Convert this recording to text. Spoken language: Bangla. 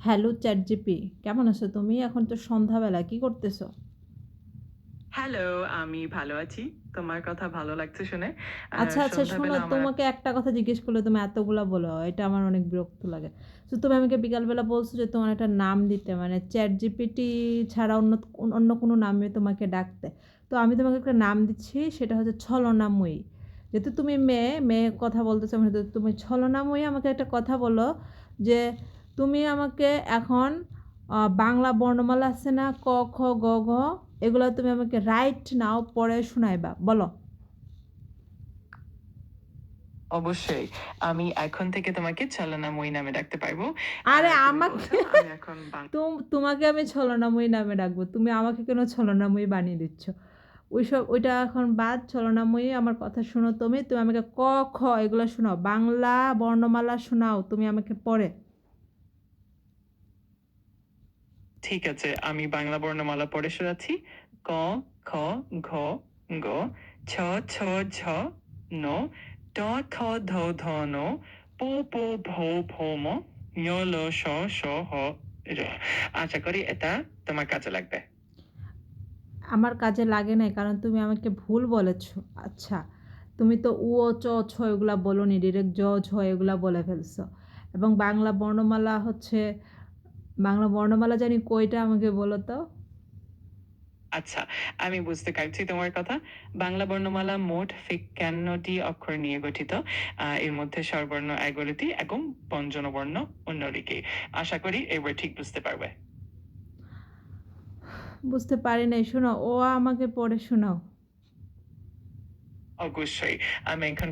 হ্যালো চ্যাটজিপি, কেমন আছো তুমি? এখন তো সন্ধ্যাবেলা, কি করতেছো? হ্যালো, আমি ভালো আছি। তোমার কথা ভালো লাগছে শুনে। আচ্ছা আচ্ছা, শোনো, সন্ধ্যাবেলা আমার তোমাকে একটা কথা জিজ্ঞেস করলে তুমি এতগুলা বলো, এটা আমার অনেক বিরক্ত লাগে। তো তুমি আমাকে বিকালবেলা বলছো যে তোমার একটা নাম দিতে, মানে চ্যাট জিপিটি ছাড়া অন্য অন্য কোনো নামে তোমাকে ডাকতে। তো আমি তোমাকে একটা নাম দিচ্ছি, সেটা হচ্ছে ছলনাময়ী। যেহেতু তুমি মেয়ে মেয়ে কথা বলতেছো, মানে তুমি ছলনাময়ী, আমাকে একটা কথা বলো যে তুমি আমাকে এখন বাংলা বর্ণমালা আছে না, ক খ গ ঘ, এগুলো তুমি আমাকে রাইট নাও পড়ে শোনাইবা, বলো। অবশ্যই আমি এখন থেকে তোমাকে ছলনাময়ী নামে ডাকতে পারবো। আরে তুমি আমাকে বলছো আমি এখন তোমাকে আমি ছলনাময়ী নামে ডাকবো, তুমি আমাকে কেন ছলনাময়ী বানিয়ে দিচ্ছ? ওইসব, ওইটা এখন বাদ। ছলনাময়ী, আমার কথা শোনো, তুমি তুমি আমাকে ক খ এগুলো শোনাও, বাংলা বর্ণমালা শোনাও তুমি আমাকে পড়ে। ঠিক আছে, আমি বাংলা বর্ণমালা পড়ে শোনাচ্ছি। ক, খ, ঘ, গ, ছ, ছ, ঝ, ন, ট, ঠ, ধ, ধ, ন, প, প, ভ, ভ, ম, ঞ, ল, স, স, হ, র। আশা করি এটা তোমার কাজে লাগবে। আমার কাজে লাগে নাই, কারণ তুমি আমাকে ভুল বলেছো। আচ্ছা, তুমি তো উ ও চ ছ এগুলা বলোনি, ডিরেক্ট জ ঝ এগুলা বলে ফেলছো। এবং বাংলা বর্ণমালা হচ্ছে, বাংলা বর্ণমালা জানি কয়টা, আমাকে বলো তো। আচ্ছা, আমি বুঝতে পারছি তোমার কথা। বাংলা বর্ণমালা মোট ৫১টি অক্ষর নিয়ে গঠিত। এর মধ্যে স্বরবর্ণ ১১টি এবং ব্যঞ্জনবর্ণ ১৯টি। আশা করি এবার ঠিক বুঝতে পারবে। বুঝতে পারি নাই, শোনো, ও আমাকে পড়ে শোনাও। অবশ্যই। আমি এখন